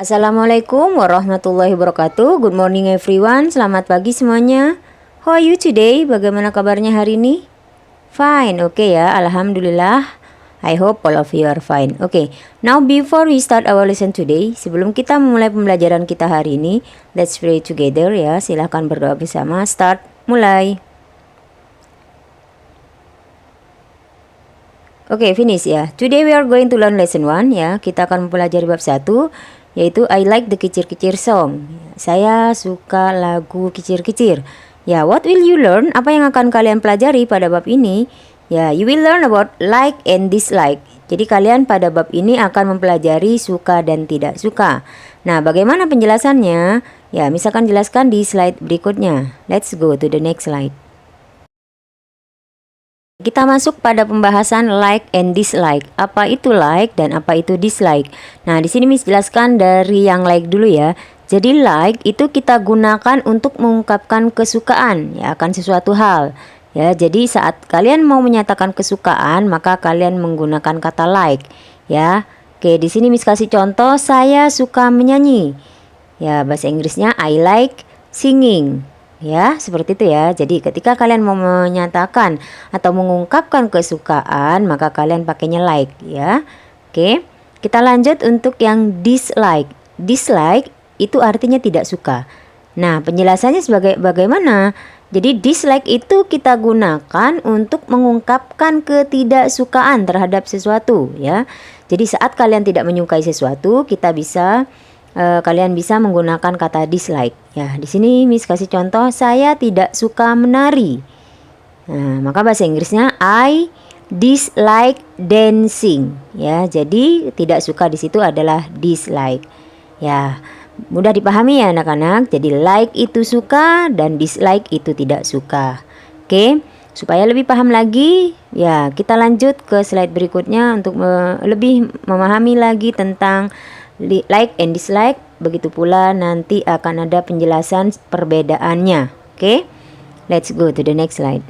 Assalamualaikum warahmatullahi wabarakatuh. Good morning everyone. Selamat pagi semuanya. How are you today? Bagaimana kabarnya hari ini? Fine, oke ya. Alhamdulillah. I hope all of you are fine. Oke, now before we start our lesson today, sebelum kita memulai pembelajaran kita hari ini, let's pray together ya. Silahkan berdoa bersama. Start, mulai. Oke, finish ya. Today we are going to learn lesson 1 ya. Kita akan mempelajari bab 1, yaitu I like the kicir-kicir song. Saya suka lagu kicir-kicir. Ya, what will you learn? Apa yang akan kalian pelajari pada bab ini? Ya, you will learn about like and dislike. Jadi kalian pada bab ini akan mempelajari suka dan tidak suka. Nah, bagaimana penjelasannya? Ya, misalkan jelaskan di slide berikutnya. Let's go to the next slide. Kita masuk pada pembahasan like and dislike. Apa itu like dan apa itu dislike? Nah, di sini Miss jelaskan dari yang like dulu ya. Jadi like itu kita gunakan untuk mengungkapkan kesukaan ya akan sesuatu hal. Ya, jadi saat kalian mau menyatakan kesukaan, maka kalian menggunakan kata like ya. Oke, di sini Miss kasih contoh, saya suka menyanyi. Ya, bahasa Inggrisnya I like singing. Ya, seperti itu ya. Jadi ketika kalian mau menyatakan atau mengungkapkan kesukaan, maka kalian pakainya like ya. Oke, kita lanjut untuk yang dislike. Dislike itu artinya tidak suka. Nah, penjelasannya sebagai bagaimana? Jadi dislike itu kita gunakan untuk mengungkapkan ketidaksukaan terhadap sesuatu ya. Jadi saat kalian tidak menyukai sesuatu, kalian bisa menggunakan kata dislike. Ya, di sini Miss kasih contoh, saya tidak suka menari. Nah, maka bahasa Inggrisnya I dislike dancing. Ya, jadi tidak suka di situ adalah dislike. Ya, mudah dipahami ya anak-anak. Jadi like itu suka dan dislike itu tidak suka. Oke, supaya lebih paham lagi, ya kita lanjut ke slide berikutnya untuk lebih memahami lagi tentang like and dislike. Begitu pula nanti akan ada penjelasan perbedaannya. Oke, let's go to the next slide.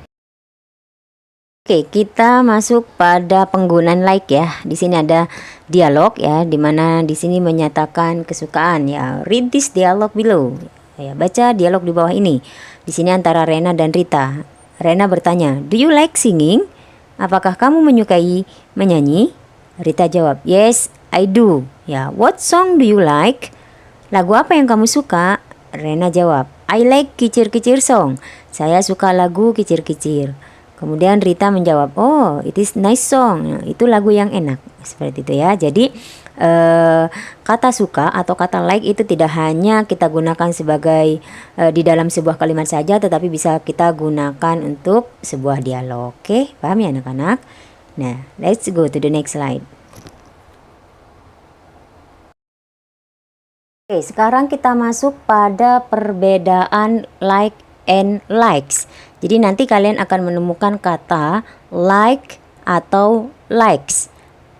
Oke, kita masuk pada penggunaan like ya. Di sini ada dialog ya, dimana di sini menyatakan kesukaan ya. Read this dialog below. Ya, baca dialog di bawah ini. Di sini antara Rena dan Rita. Rena bertanya, do you like singing? Apakah kamu menyukai menyanyi? Rita jawab, yes, I do. Ya, what song do you like? Lagu apa yang kamu suka? Rena jawab, I like kicir-kicir song. Saya suka lagu kicir-kicir. Kemudian Rita menjawab, oh, it is nice song. Nah, itu lagu yang enak. Seperti itu ya. Jadi kata suka atau kata like itu tidak hanya kita gunakan sebagai di dalam sebuah kalimat saja, tetapi bisa kita gunakan untuk sebuah dialog. Oke, paham ya anak-anak? Nah, let's go to the next slide. Oke, sekarang kita masuk pada perbedaan like and likes. Jadi nanti kalian akan menemukan kata like atau likes.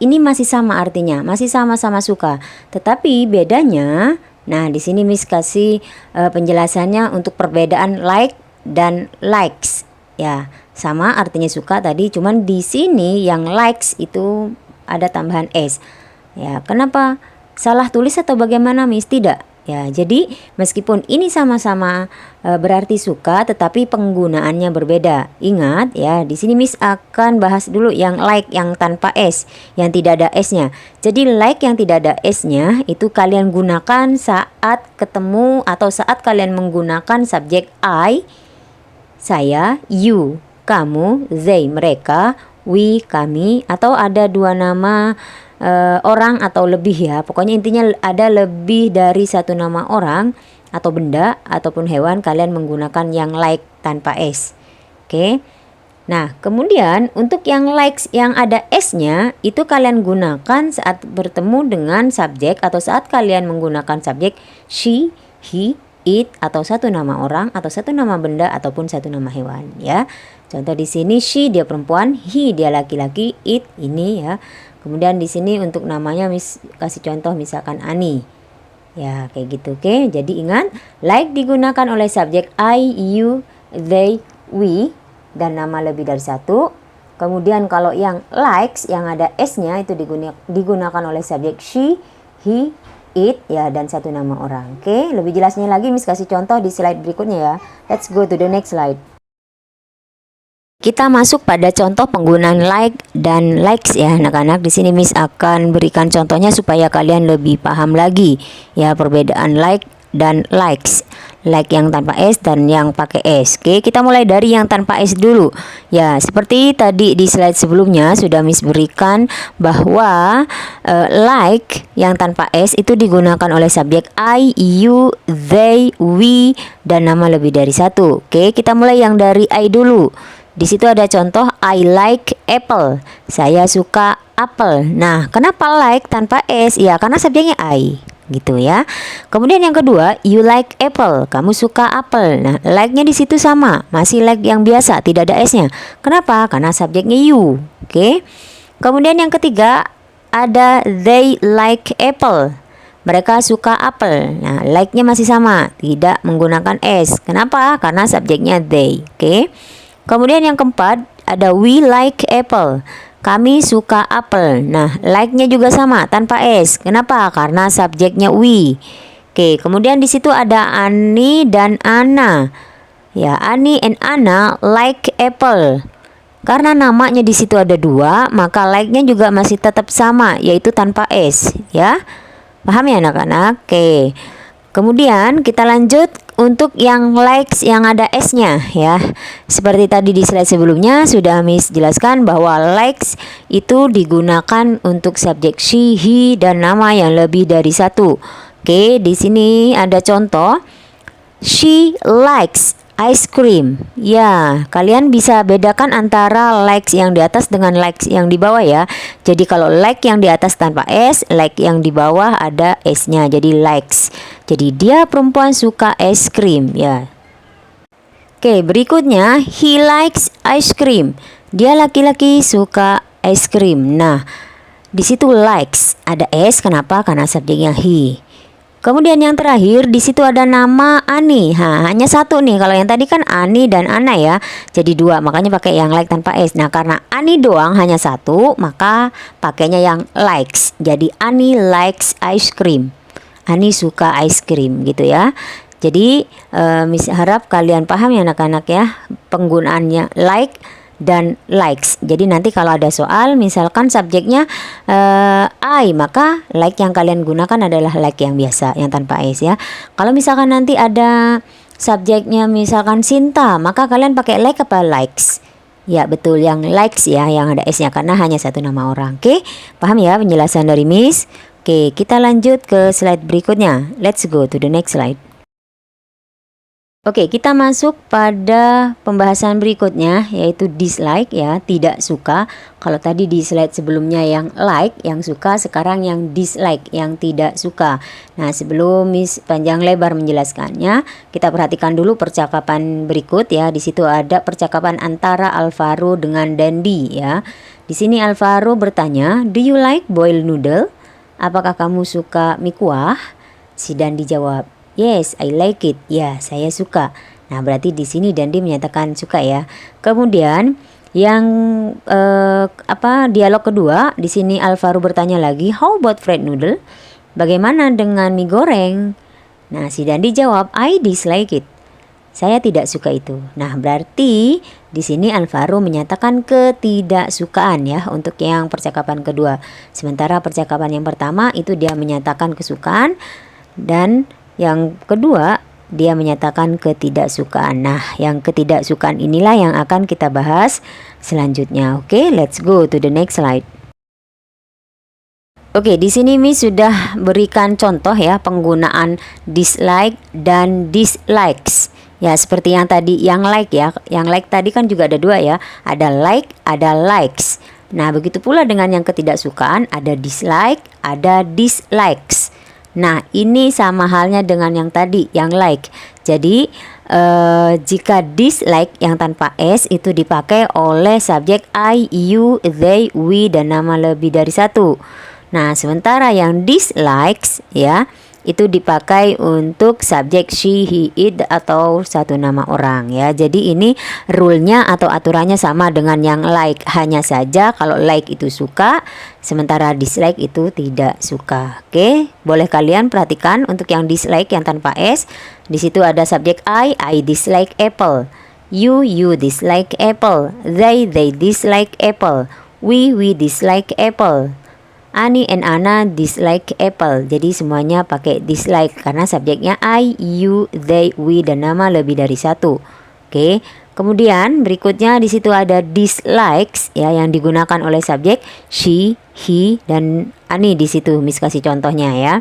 Ini masih sama artinya, masih sama-sama suka. Tetapi bedanya, nah di sini Miss kasih penjelasannya untuk perbedaan like dan likes. Ya, sama artinya suka tadi, cuman di sini yang likes itu ada tambahan s. Ya, kenapa? Salah tulis atau bagaimana Miss? Tidak ya. Jadi meskipun ini sama-sama berarti suka, tetapi penggunaannya berbeda. Ingat ya, di sini Miss akan bahas dulu yang like yang tanpa s, yang tidak ada s-nya. Jadi like yang tidak ada s-nya itu kalian gunakan saat ketemu atau saat kalian menggunakan subjek I, saya, you, kamu, they, mereka, we, kami, atau ada dua nama orang atau lebih ya. Pokoknya intinya ada lebih dari satu nama orang atau benda ataupun hewan, kalian menggunakan yang like tanpa s. Oke. Nah, kemudian untuk yang likes yang ada s-nya itu kalian gunakan saat bertemu dengan subjek atau saat kalian menggunakan subjek she, he, it, atau satu nama orang atau satu nama benda ataupun satu nama hewan ya. Contoh di sini she dia perempuan, he dia laki-laki, it ini ya. Kemudian di sini untuk namanya Miss kasih contoh misalkan Ani. Ya, kayak gitu. Oke. Jadi ingat, like digunakan oleh subjek I, you, they, we dan nama lebih dari satu. Kemudian kalau yang likes yang ada s-nya itu digunakan oleh subjek she, he, it ya, dan satu nama orang. Oke, lebih jelasnya lagi Miss kasih contoh di slide berikutnya ya. Let's go to the next slide. Kita masuk pada contoh penggunaan like dan likes ya anak-anak. Di sini Miss akan berikan contohnya supaya kalian lebih paham lagi ya perbedaan like dan likes. Like yang tanpa S dan yang pakai S. Oke, kita mulai dari yang tanpa S dulu. Ya, seperti tadi di slide sebelumnya sudah Miss berikan bahwa like yang tanpa S itu digunakan oleh subjek I, you, they, we, dan nama lebih dari satu. Oke, kita mulai yang dari I dulu. Di situ ada contoh I like apple. Saya suka apel. Nah, kenapa like tanpa S? Ya, karena subjeknya I. Gitu ya. Kemudian yang kedua, you like apple. Kamu suka apel. Nah, like-nya di situ sama, masih like yang biasa, tidak ada S-nya. Kenapa? Karena subjeknya you. Oke. Kemudian yang ketiga, ada they like apple. Mereka suka apel. Nah, like-nya masih sama, tidak menggunakan S. Kenapa? Karena subjeknya they. Oke. Kemudian yang keempat, ada we like apple. Kami suka apel. Nah, like-nya juga sama tanpa S. Kenapa? Karena subjeknya we. Oke, kemudian di situ ada Ani dan Ana. Ya, Ani and Ana like apple. Karena namanya di situ ada dua, maka like-nya juga masih tetap sama, yaitu tanpa S. Ya, paham ya anak-anak? Oke. Kemudian kita lanjut untuk yang likes yang ada S-nya ya. Seperti tadi di slide sebelumnya sudah Miss jelaskan bahwa likes itu digunakan untuk subjek she, he, dan nama yang lebih dari satu. Oke, di sini ada contoh. She likes ice cream. Ya, kalian bisa bedakan antara likes yang di atas dengan likes yang di bawah ya. Jadi kalau like yang di atas tanpa S, like yang di bawah ada S-nya, jadi likes. Jadi dia perempuan suka es krim ya. Oke, berikutnya he likes ice cream. Dia laki-laki suka es krim. Nah, di situ likes ada S, kenapa? Karena subjeknya he. Kemudian yang terakhir di situ ada nama Ani. Hanya satu nih. Kalau yang tadi kan Ani dan Ana ya. Jadi dua, makanya pakai yang like tanpa S. Nah, karena Ani doang hanya satu, maka pakainya yang likes. Jadi Ani likes ice cream. Ani suka ice cream gitu ya. Jadi Miss harap kalian paham ya anak-anak ya penggunaannya like dan likes. Jadi nanti kalau ada soal misalkan subjeknya I, maka like yang kalian gunakan adalah like yang biasa yang tanpa S ya. Kalau misalkan nanti ada subjeknya misalkan Sinta, maka kalian pakai like apa likes? Ya betul, yang likes ya, yang ada S-nya karena hanya satu nama orang. Oke, paham ya penjelasan dari Miss? Oke, kita lanjut ke slide berikutnya. Let's go to the next slide. Oke, kita masuk pada pembahasan berikutnya yaitu dislike ya, tidak suka. Kalau tadi di slide sebelumnya yang like, yang suka, sekarang yang dislike, yang tidak suka. Nah, sebelum Miss panjang lebar menjelaskannya, kita perhatikan dulu percakapan berikut ya. Di situ ada percakapan antara Alvaro dengan Dandi ya. Di sini Alvaro bertanya, "Do you like boiled noodle?" Apakah kamu suka mie kuah? Si Dandi jawab, "Yes, I like it." Ya, saya suka. Nah, berarti di sini Dandi menyatakan suka ya. Kemudian yang dialog kedua, di sini Alvaro bertanya lagi, "How about fried noodle?" Bagaimana dengan mie goreng? Nah, si Dandi jawab, "I dislike it." Saya tidak suka itu. Nah, berarti di sini Alvaro menyatakan ketidaksukaan ya untuk yang percakapan kedua. Sementara percakapan yang pertama itu dia menyatakan kesukaan dan yang kedua dia menyatakan ketidaksukaan. Nah, yang ketidaksukaan inilah yang akan kita bahas selanjutnya. Oke, let's go to the next slide. Oke, di sini Miss sudah berikan contoh ya penggunaan dislike dan dislikes. Ya, seperti yang tadi yang like ya. Yang like tadi kan juga ada dua ya. Ada like, ada likes. Nah, begitu pula dengan yang ketidaksukaan, ada dislike, ada dislikes. Nah, ini sama halnya dengan yang tadi, yang like. Jadi, jika dislike yang tanpa S itu dipakai oleh subjek I, you, they, we, dan nama lebih dari satu. Nah, sementara yang dislikes ya, itu dipakai untuk subjek she, he, it atau satu nama orang ya. Jadi ini rule-nya atau aturannya sama dengan yang like, hanya saja kalau like itu suka, sementara dislike itu tidak suka. Oke, boleh kalian perhatikan untuk yang dislike yang tanpa s. Di situ ada subjek I dislike apple. You dislike apple. They dislike apple. We dislike apple. Ani and Ana dislike apple. Jadi semuanya pakai dislike karena subjeknya I, you, they, we dan nama lebih dari satu. Oke. Kemudian berikutnya di situ ada dislikes ya yang digunakan oleh subjek she, he dan Ani di situ. Miss kasih contohnya ya.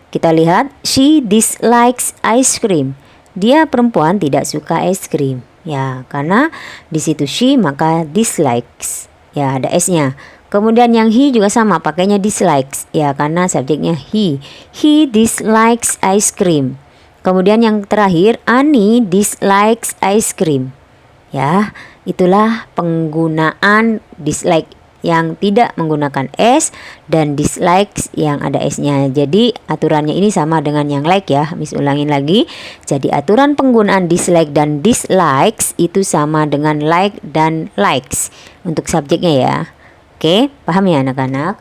Kita lihat she dislikes ice cream. Dia perempuan tidak suka es krim. Ya, karena di situ she maka dislikes. Ya, ada s-nya. Kemudian yang he juga sama, pakainya dislikes ya karena subjeknya he. He dislikes ice cream. Kemudian yang terakhir Ani dislikes ice cream. Ya, itulah penggunaan dislike yang tidak menggunakan s dan dislikes yang ada s-nya. Jadi aturannya ini sama dengan yang like ya. Miss ulangin lagi. Jadi aturan penggunaan dislike dan dislikes itu sama dengan like dan likes untuk subjeknya ya. Oke, paham ya anak-anak?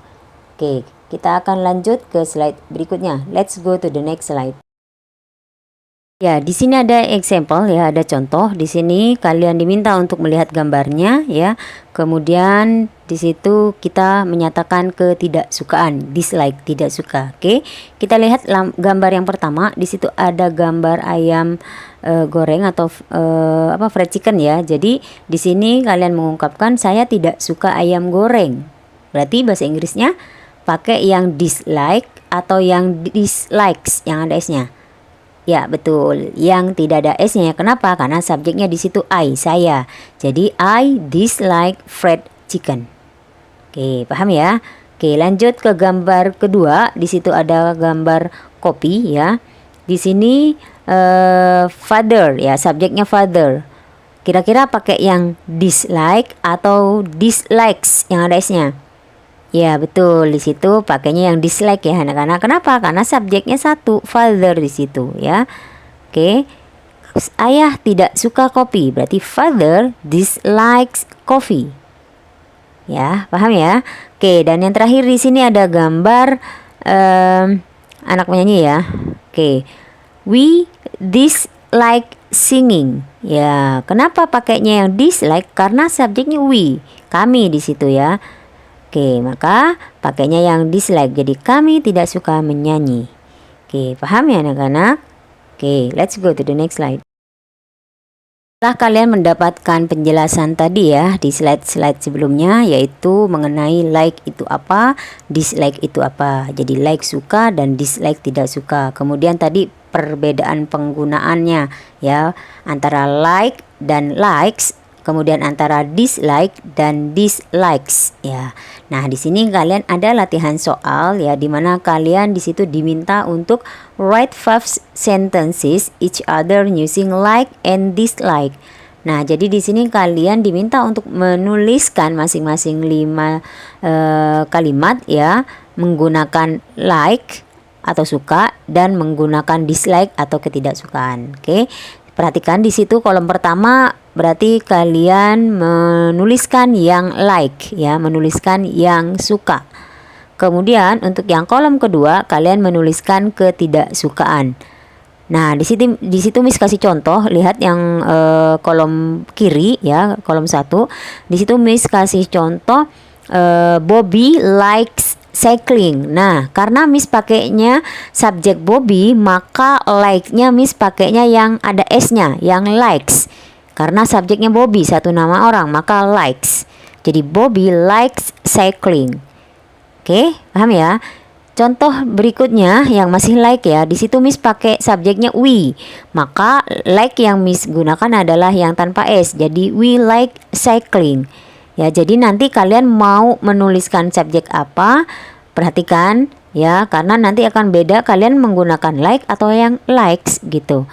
Oke, kita akan lanjut ke slide berikutnya. Let's go to the next slide. Ya, di sini ada example ya, ada contoh. Di sini kalian diminta untuk melihat gambarnya ya. Kemudian di situ kita menyatakan ketidaksukaan, dislike, tidak suka. Oke, kita lihat gambar yang pertama. Di situ ada gambar ayam goreng atau fried chicken ya. Jadi di sini kalian mengungkapkan saya tidak suka ayam goreng. Berarti bahasa Inggrisnya pakai yang dislike atau yang dislikes yang ada s-nya. Ya betul, yang tidak ada s-nya. Kenapa? Karena subjeknya di situ I, saya. Jadi I dislike fried chicken. Oke, paham ya? Oke, lanjut ke gambar kedua. Di situ ada gambar kopi ya. Di sini father ya, subjeknya father. Kira-kira pakai yang dislike atau dislikes yang ada s-nya? Ya betul, di situ pakainya yang dislike ya anak-anak. Kenapa? Karena subjeknya satu, father di situ ya. Oke. Ayah tidak suka kopi, berarti father dislikes coffee. Ya, paham ya? Oke, dan yang terakhir di sini ada gambar anak penyanyi ya. Oke. We dislike singing. Ya, kenapa pakainya yang dislike? Karena subjeknya we, kami di situ ya. Oke, maka pakainya yang dislike. Jadi kami tidak suka menyanyi. Oke, paham ya anak-anak? Oke, let's go to the next slide. Setelah kalian mendapatkan penjelasan tadi ya di slide-slide sebelumnya, yaitu mengenai like itu apa, dislike itu apa. Jadi like suka dan dislike tidak suka. Kemudian tadi perbedaan penggunaannya ya antara like dan likes. Kemudian antara dislike dan dislikes ya. Nah, di sini kalian ada latihan soal ya, dimana kalian di situ diminta untuk write 5 sentences each other using like and dislike. Nah, jadi di sini kalian diminta untuk menuliskan masing-masing 5 kalimat ya, menggunakan like atau suka dan menggunakan dislike atau ketidaksukaan. Oke. Perhatikan di situ kolom pertama berarti kalian menuliskan yang like ya, menuliskan yang suka. Kemudian untuk yang kolom kedua kalian menuliskan ketidaksukaan. Nah, di situ Miss kasih contoh, lihat yang kolom kiri ya, kolom 1. Di situ Miss kasih contoh Bobby likes cycling. Nah, karena Miss pakainya subjek Bobby, maka like-nya Miss pakainya yang ada s-nya, yang likes. Karena subjeknya Bobby, satu nama orang, maka likes. Jadi Bobby likes cycling. Oke, paham ya? Contoh berikutnya yang masih like ya, di situ Miss pakai subjeknya we, maka like yang Miss gunakan adalah yang tanpa s. Jadi we like cycling. Ya, jadi nanti kalian mau menuliskan subjek apa, perhatikan ya, karena nanti akan beda kalian menggunakan like atau yang likes gitu.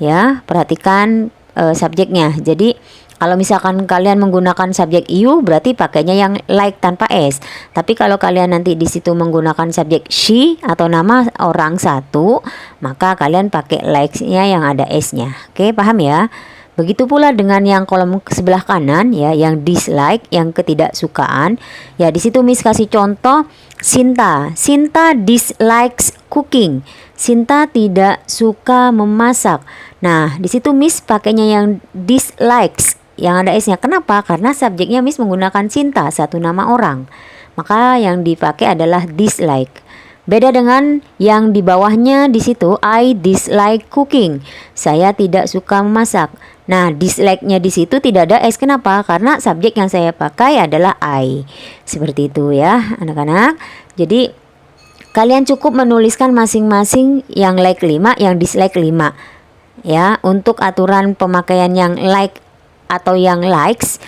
Ya, perhatikan subjeknya. Jadi Kalau misalkan kalian menggunakan subjek you, berarti pakainya yang like tanpa s. Tapi kalau kalian nanti di situ menggunakan subjek she atau nama orang satu, maka kalian pakai likes-nya yang ada s-nya. Oke, paham ya? Begitu pula dengan yang kolom sebelah kanan ya, yang dislike, yang ketidaksukaan. Ya, di situ Miss kasih contoh Sinta. Sinta dislikes cooking. Sinta tidak suka memasak. Nah, di situ Miss pakainya yang dislikes yang ada s-nya. Kenapa? Karena subjeknya Miss menggunakan Sinta, satu nama orang. Maka yang dipakai adalah dislike. Beda dengan yang di bawahnya di situ, I dislike cooking. Saya tidak suka memasak. Nah, dislike-nya di situ tidak ada s. Kenapa? Karena subjek yang saya pakai adalah I. Seperti itu ya, anak-anak. Jadi kalian cukup menuliskan masing-masing yang like 5, yang dislike 5. Ya, untuk aturan pemakaian yang like atau yang likes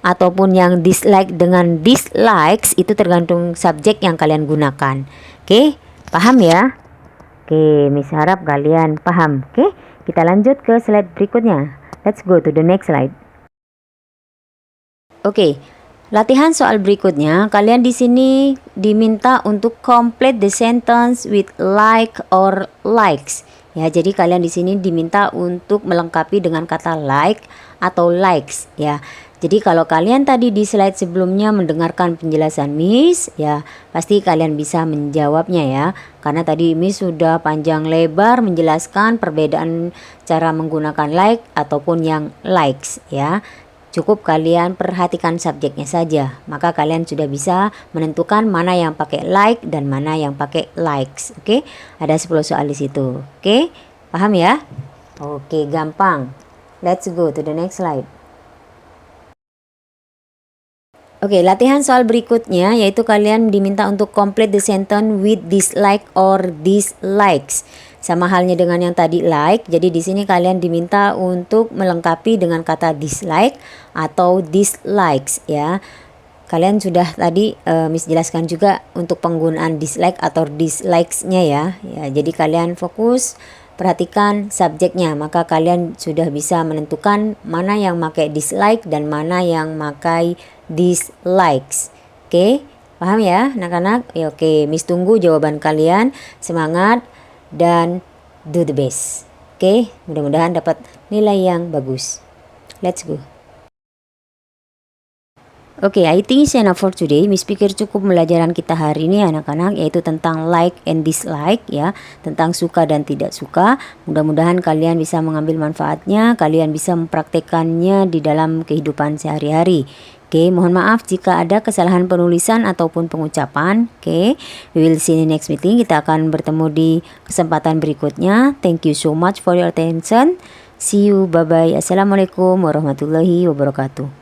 ataupun yang dislike dengan dislikes itu tergantung subjek yang kalian gunakan. Oke, paham ya? Oke, Miss harap kalian paham. Oke, kita lanjut ke slide berikutnya. Let's go to the next slide. Oke, latihan soal berikutnya. Kalian di sini diminta untuk complete the sentence with like or likes. Ya, jadi kalian di sini diminta untuk melengkapi dengan kata like atau likes ya. Jadi kalau kalian tadi di slide sebelumnya mendengarkan penjelasan Miss ya, pasti kalian bisa menjawabnya ya. Karena tadi Miss sudah panjang lebar menjelaskan perbedaan cara menggunakan like ataupun yang likes ya. Cukup kalian perhatikan subjeknya saja, maka kalian sudah bisa menentukan mana yang pakai like dan mana yang pakai likes. Oke, ada 10 soal di situ. Oke, paham ya? Oke, gampang. Let's go to the next slide. Oke, latihan soal berikutnya yaitu kalian diminta untuk complete the sentence with dislike or dislikes. Sama halnya dengan yang tadi like, jadi di sini kalian diminta untuk melengkapi dengan kata dislike atau dislikes ya. Kalian sudah tadi Miss jelaskan juga untuk penggunaan dislike atau dislikes-nya ya. Ya, jadi kalian fokus perhatikan subjeknya, maka kalian sudah bisa menentukan mana yang pakai dislike dan mana yang pakai dislikes. Oke, paham ya anak-anak? Ya, oke, Miss tunggu jawaban kalian. Semangat dan do the best. Oke, mudah-mudahan dapat nilai yang bagus. Let's go. Oke, I think it's enough for today. Miss pikir cukup pelajaran kita hari ini anak-anak, yaitu tentang like and dislike ya, tentang suka dan tidak suka. Mudah-mudahan kalian bisa mengambil manfaatnya, kalian bisa mempraktekannya di dalam kehidupan sehari-hari. Oke, mohon maaf jika ada kesalahan penulisan ataupun pengucapan. Oke, we will see in the next meeting. Kita akan bertemu di kesempatan berikutnya. Thank you so much for your attention. See you, bye-bye. Assalamualaikum warahmatullahi wabarakatuh.